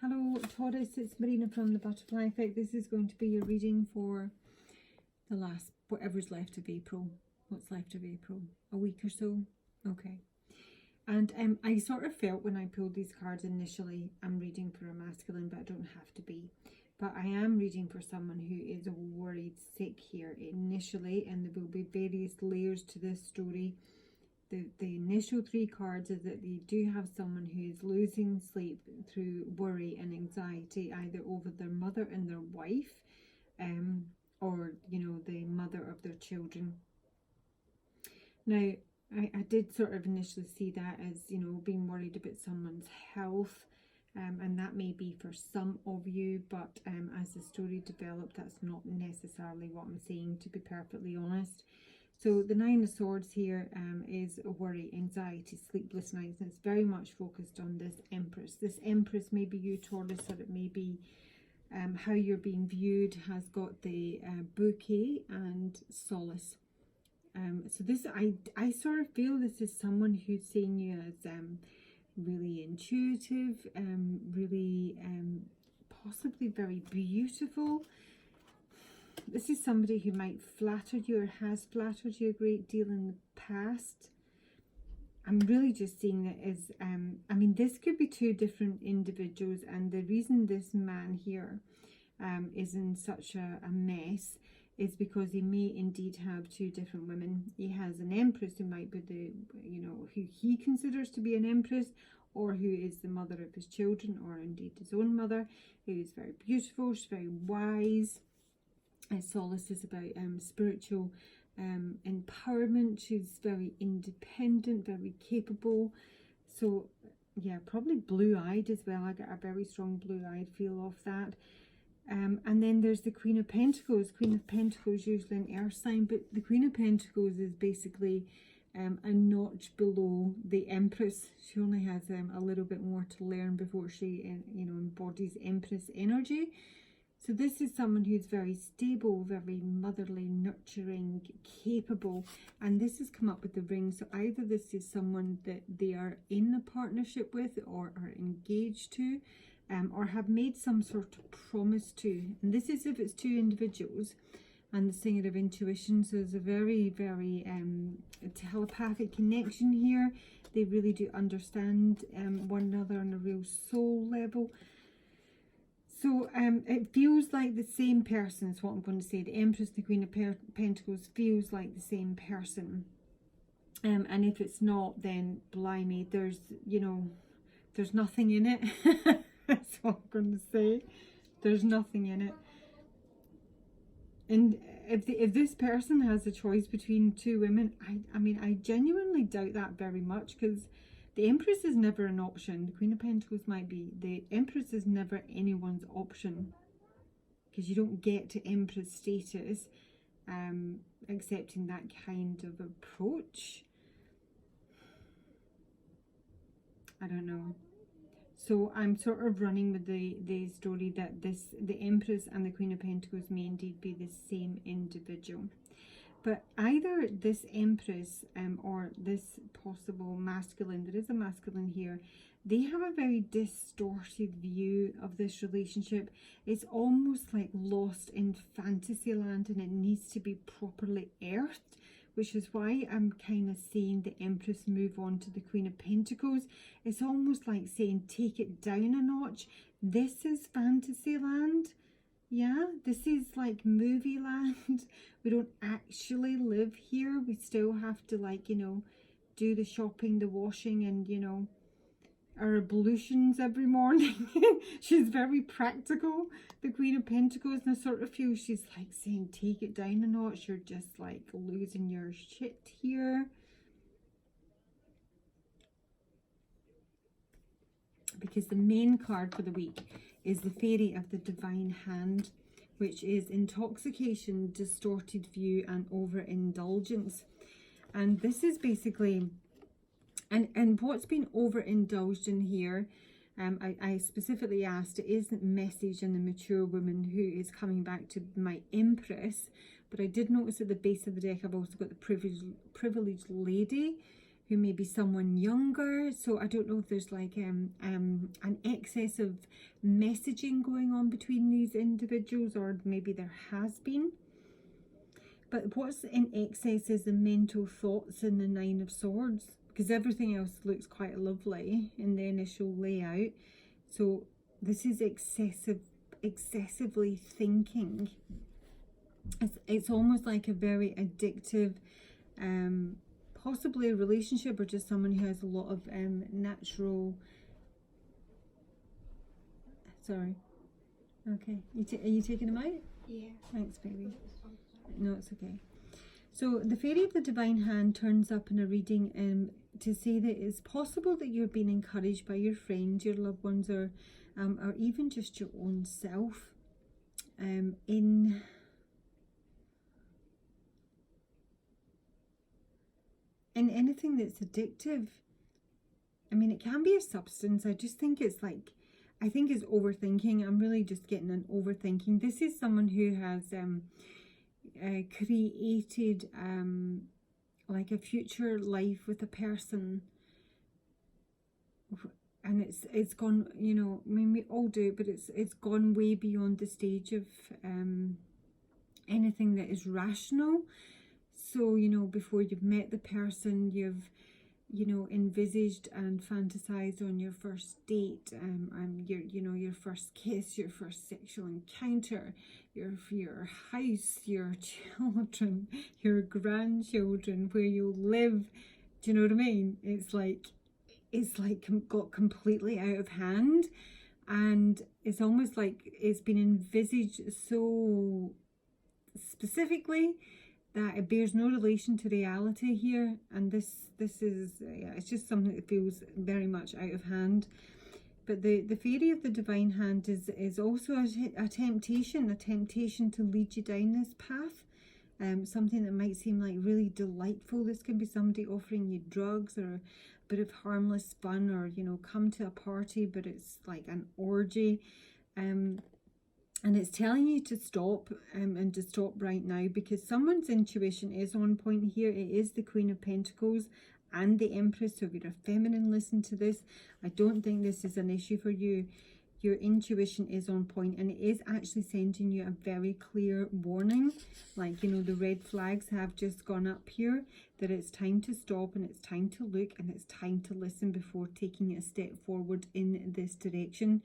Hello Taurus, it's Marina from the Butterfly Effect. This is going to be your reading for the last, whatever's left of April. What's left of April? A week or so? Okay. And I sort of felt when I pulled these cards initially, I'm reading for a masculine, but I don't have to be. But I am reading for someone who is worried sick here initially, and there will be various layers to this story. The initial three cards is that they do have someone who is losing sleep through worry and anxiety, either over their mother and their wife, or, you know, the mother of their children. Now, I did sort of initially see that as, you know, being worried about someone's health, and that may be for some of you, but as the story developed, that's not necessarily what I'm saying, to be perfectly honest. So the Nine of Swords here is worry, anxiety, sleepless nights, and it's very much focused on this Empress. This Empress may be you, Taurus, or it may be how you're being viewed, has got the bouquet and solace. So this, I sort of feel this is someone who's seeing you as really intuitive, really possibly very beautiful. This is somebody who might flatter you or has flattered you a great deal in the past. I'm really just seeing it as, I mean, this could be two different individuals, and the reason this man here is in such a mess is because he may indeed have two different women. He has an Empress who might be the, you know, who he considers to be an Empress, or who is the mother of his children, or indeed his own mother, who is very beautiful, she's very wise. Solace is about spiritual empowerment. She's very independent, very capable. So yeah, probably blue-eyed as well. I get a very strong blue-eyed feel off that. And then there's the Queen of Pentacles. Queen of Pentacles usually an earth sign, but the Queen of Pentacles is basically a notch below the Empress. She only has a little bit more to learn before she you know, embodies Empress energy. So this is someone who's very stable, very motherly, nurturing, capable, and this has come up with the ring. So either this is someone that they are in a partnership with, or are engaged to, or have made some sort of promise to. And this is if it's two individuals. And the Singer of Intuition, so there's a very, very telepathic connection here. They really do understand one another on a real soul level. So it feels like the same person is what I'm going to say. The Empress, the Queen of Pentacles feels like the same person. And if it's not, then blimey, there's, you know, there's nothing in it. That's what I'm going to say. There's nothing in it. And if this person has a choice between two women, I mean, I genuinely doubt that very much, because the Empress is never an option. The Queen of Pentacles might be. The Empress is never anyone's option, because you don't get to Empress status accepting that kind of approach. I don't know. So I'm sort of running with the story that the Empress and the Queen of Pentacles may indeed be the same individual. But either this Empress or this possible masculine, there is a masculine here, they have a very distorted view of this relationship. It's almost like lost in fantasy land, and it needs to be properly earthed, which is why I'm kind of seeing the Empress move on to the Queen of Pentacles. It's almost like saying take it down a notch. This is fantasy land. Yeah, this is like movie land. We don't actually live here. We still have to, like, you know, do the shopping, the washing, and, you know, our ablutions every morning. She's very practical, the Queen of Pentacles, and I sort of feel she's like saying take it down a notch. You're just like losing your shit here. Because the main card for the week is the Fairy of the Divine Hand, which is intoxication, distorted view, and overindulgence. And this is basically, and what's been overindulged in here, I specifically asked, it is a message in the mature woman who is coming back to my Empress, but I did notice at the base of the deck I've also got the privileged lady, who may be someone younger. So I don't know if there's like an excess of messaging going on between these individuals, or maybe there has been. But what's in excess is the mental thoughts in the Nine of Swords, because everything else looks quite lovely in the initial layout. So this is excessively thinking. It's almost like a very addictive, possibly a relationship, or just someone who has a lot of natural. Sorry. Okay. Are you taking them out? Yeah. Thanks, baby. No, it's okay. So the Fairy of the Divine Hand turns up in a reading to say that it's possible that you're being encouraged by your friends, your loved ones, or even just your own self in anything that's addictive. I mean, it can be a substance. I just think it's like, I think it's overthinking. I'm really just getting an overthinking. This is someone who has created like a future life with a person, and it's gone, you know, I mean, we all do it, but it's gone way beyond the stage of anything that is rational. So, you know, before you've met the person, you've, you know, envisaged and fantasized on your first date, and your first kiss, your first sexual encounter, your house, your children, your grandchildren, where you live. Do you know what I mean? It's like got completely out of hand, and it's almost like it's been envisaged so specifically that it bears no relation to reality here. And this is, yeah, it's just something that feels very much out of hand. But the Fairy of the Divine Hand is also a temptation to lead you down this path. Something that might seem like really delightful. This can be somebody offering you drugs, or a bit of harmless fun, or, you know, come to a party but it's like an orgy. And it's telling you to stop, and to stop right now, because someone's intuition is on point here. It is the Queen of Pentacles and the Empress. So if you're a feminine, listen to this. I don't think this is an issue for you. Your intuition is on point, and it is actually sending you a very clear warning. Like, you know, the red flags have just gone up here, that it's time to stop, and it's time to look, and it's time to listen before taking a step forward in this direction.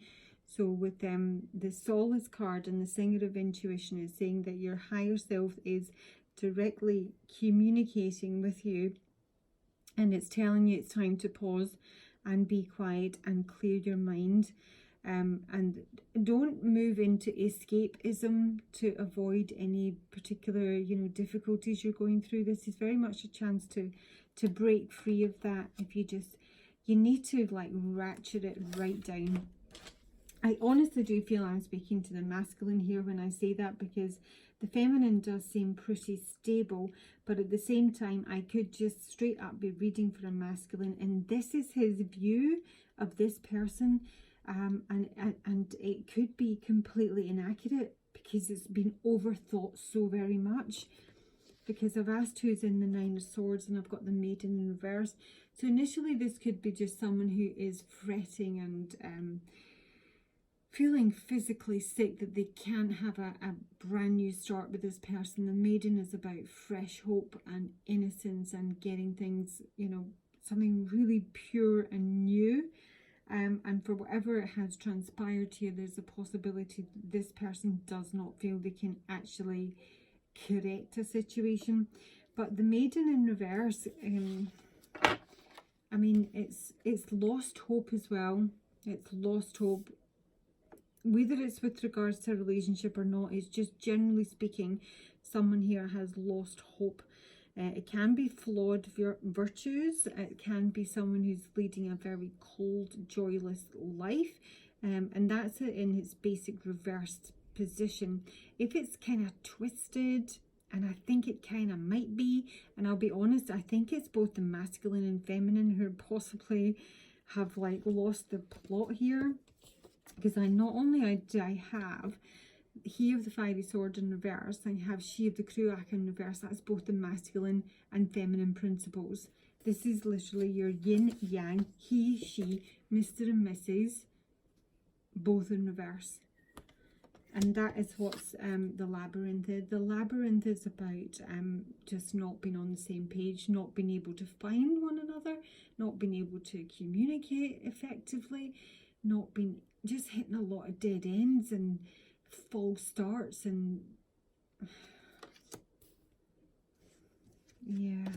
So with the Solace card and the Singer of Intuition is saying that your higher self is directly communicating with you, and it's telling you it's time to pause and be quiet and clear your mind. And don't move into escapism to avoid any particular, you know, difficulties you're going through. This is very much a chance to break free of that. If you need to like ratchet it right down. I honestly do feel I'm speaking to the masculine here when I say that, because the feminine does seem pretty stable, but at the same time I could just straight up be reading for a masculine, and this is his view of this person, and it could be completely inaccurate because it's been overthought so very much. Because I've asked who's in the Nine of Swords, and I've got the Maiden in reverse. So initially this could be just someone who is fretting and feeling physically sick that they can't have a brand new start with this person. The Maiden is about fresh hope and innocence and getting things, you know, something really pure and new. And for whatever has transpired here, there's a possibility that this person does not feel they can actually correct a situation. But the Maiden in reverse, I mean, it's lost hope as well. It's lost hope. Whether it's with regards to a relationship or not, it's just generally speaking, someone here has lost hope. It can be flawed virtues. It can be someone who's leading a very cold, joyless life. And that's it in its basic reversed position. If it's kind of twisted, and I think it kind of might be, and I'll be honest, I think it's both the masculine and feminine who possibly have like lost the plot here. Because not only do I have He of the Fiery Sword in reverse, I have She of the Cruach in reverse. That's both the masculine and feminine principles. This is literally your yin, yang, he, she, Mr. and Mrs. both in reverse. And that is what's the labyrinth is. The labyrinth is about just not being on the same page, not being able to find one another, not being able to communicate effectively, not being, just hitting a lot of dead ends and false starts and yeah.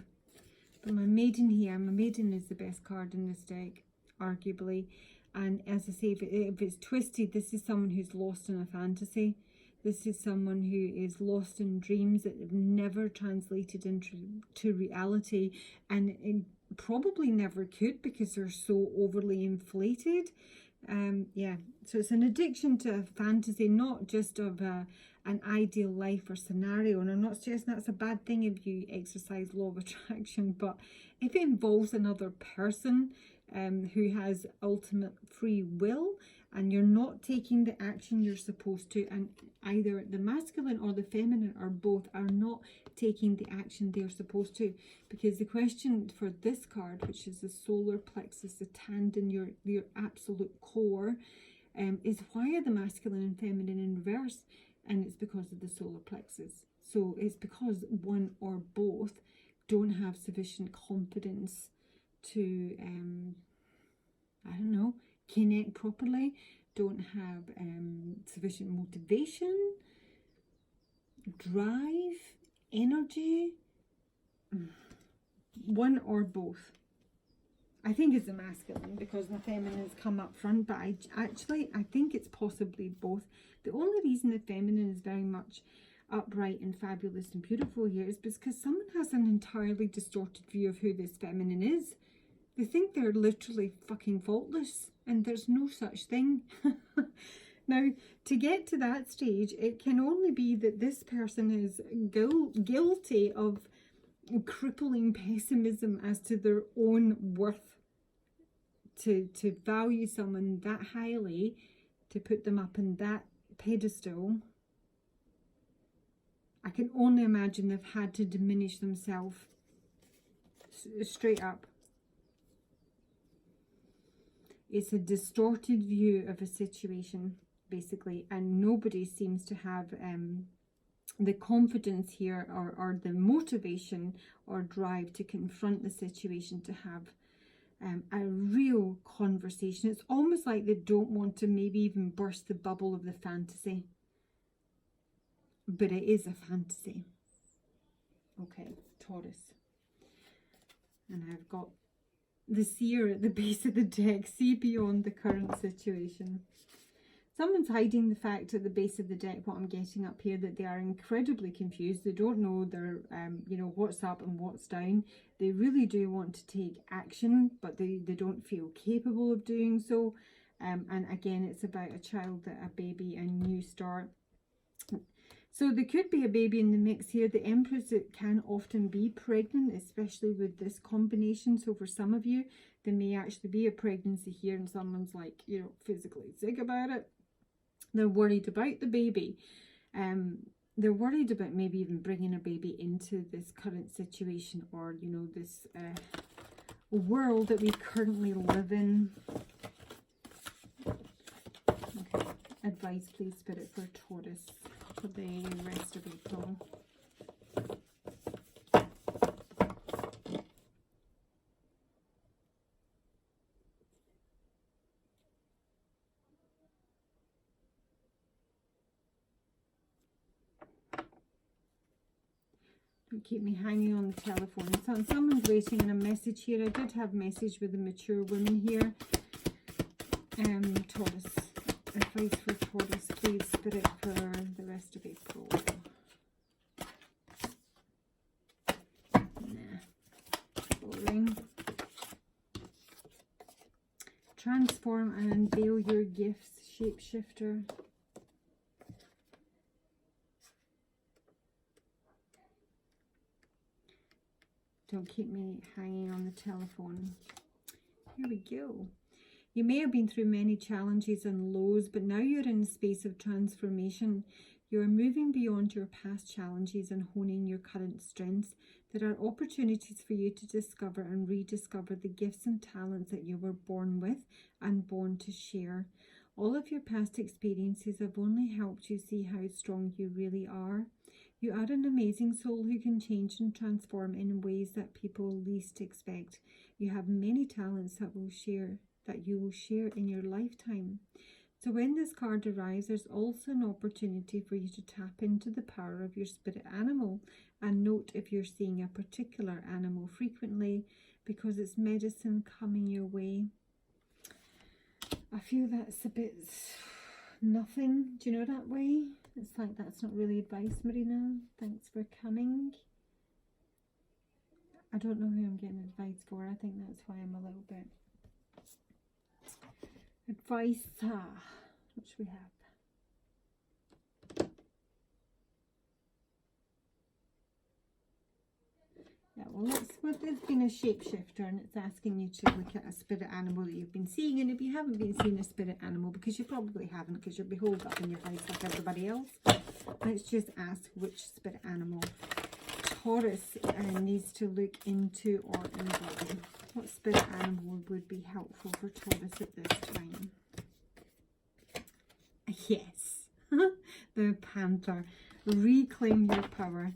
But my maiden here, my maiden is the best card in this deck, arguably. And as I say, if it's twisted, this is someone who's lost in a fantasy. This is someone who is lost in dreams that have never translated into reality, and it probably never could because they're so overly inflated. Yeah, so it's an addiction to a fantasy, not just of an ideal life or scenario. And I'm not suggesting that's a bad thing if you exercise law of attraction, but if it involves another person who has ultimate free will, and you're not taking the action you're supposed to, and either the masculine or the feminine or both are not taking the action they're supposed to. Because the question for this card, which is the solar plexus, the tendon, your absolute core, is why are the masculine and feminine in reverse? And it's because of the solar plexus. So it's because one or both don't have sufficient confidence to I don't know, connect properly, don't have sufficient motivation, drive, energy, one or both. I think it's the masculine because the feminine has come up front, but I think it's possibly both. The only reason the feminine is very much upright and fabulous and beautiful here is because someone has an entirely distorted view of who this feminine is. They think they're literally fucking faultless, and there's no such thing. Now, to get to that stage, it can only be that this person is guilty of crippling pessimism as to their own worth. To value someone that highly, to put them up in that pedestal, I can only imagine they've had to diminish themselves straight up. It's a distorted view of a situation, basically, and nobody seems to have the confidence here or the motivation or drive to confront the situation, to have a real conversation. It's almost like they don't want to maybe even burst the bubble of the fantasy. But it is a fantasy. Okay, Taurus. And I've got the seer at the base of the deck. See beyond the current situation. Someone's hiding the fact at the base of the deck, what I'm getting up here, that they are incredibly confused. They don't know their, you know, what's up and what's down. They really do want to take action, but they don't feel capable of doing so. And again, it's about a child, a baby, a new start. So there could be a baby in the mix here. The Empress, it can often be pregnant, especially with this combination. So for some of you, there may actually be a pregnancy here and someone's like, you know, physically sick about it. They're worried about the baby. They're worried about maybe even bringing a baby into this current situation, or, you know, this world that we currently live in. Okay, advice please, Spirit, for Taurus for the rest of April. Don't keep me hanging on the telephone. So someone's waiting on a message here. I did have a message with a mature woman here. Taurus. Advice for Taurus, please, Spirit, for the rest of April. Boring. Transform and unveil your gifts, shapeshifter. Don't keep me hanging on the telephone. Here we go. You may have been through many challenges and lows, but now you're in a space of transformation. You are moving beyond your past challenges and honing your current strengths. There are opportunities for you to discover and rediscover the gifts and talents that you were born with and born to share. All of your past experiences have only helped you see how strong you really are. You are an amazing soul who can change and transform in ways that people least expect. You have many talents that you will share in your lifetime. So when this card arrives, there's also an opportunity for you to tap into the power of your spirit animal, and note if you're seeing a particular animal frequently, because it's medicine coming your way. I feel that's a bit nothing. Do you know that way? It's like that's not really advice, Marina. Thanks for coming. I don't know who I'm getting advice for. I think that's why I'm a little bit... Advice. What should we have? Yeah, well, there's been a shapeshifter, and it's asking you to look at a spirit animal that you've been seeing. And if you haven't been seeing a spirit animal, because you probably haven't, because you're beholed up in your house like everybody else, let's just ask which spirit animal Taurus needs to look into or embody. What spirit animal would be helpful for Taurus at this time? Yes, the Panther. Reclaim your power.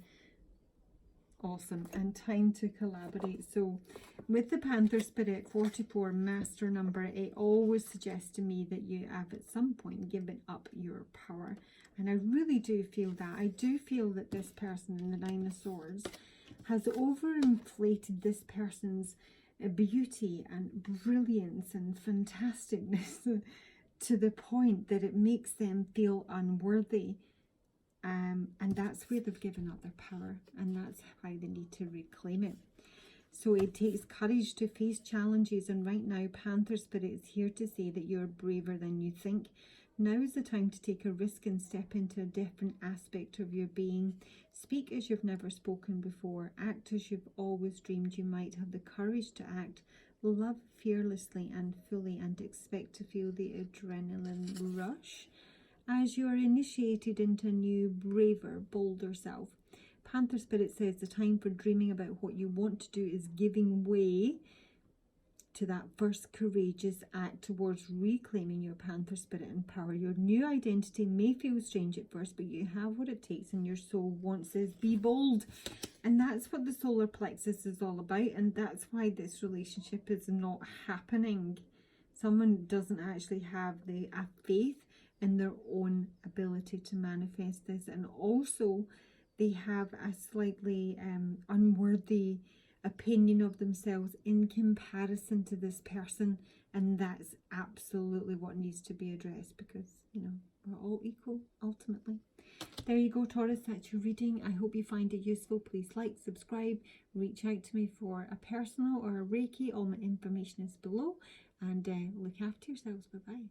Awesome. And time to collaborate. So with the Panther Spirit 44 master number, it always suggests to me that you have at some point given up your power. And I really do feel that. I do feel that this person in the Nine of Swords has overinflated this person's beauty and brilliance and fantasticness to the point that it makes them feel unworthy. And that's where they've given up their power, and that's why they need to reclaim it. So it takes courage to face challenges, and right now Panther Spirit is here to say that you're braver than you think. Now is the time to take a risk and step into a different aspect of your being. Speak as you've never spoken before. Act as you've always dreamed you might. Have the courage to act. Love fearlessly and fully, and expect to feel the adrenaline rush as you are initiated into a new, braver, bolder self. Panther Spirit says the time for dreaming about what you want to do is giving way to that first courageous act towards reclaiming your Panther Spirit and power. Your new identity may feel strange at first, but you have what it takes, and your soul wants this. Be bold. And that's what the solar plexus is all about, and that's why this relationship is not happening. Someone doesn't actually have a faith in their own ability to manifest this, and also they have a slightly unworthy opinion of themselves in comparison to this person, and that's absolutely what needs to be addressed, because you know we're all equal ultimately. There you go, Taurus, that's your reading. I hope you find it useful. Please like, subscribe, reach out to me for a personal or a Reiki. All my information is below, and look after yourselves. Bye bye.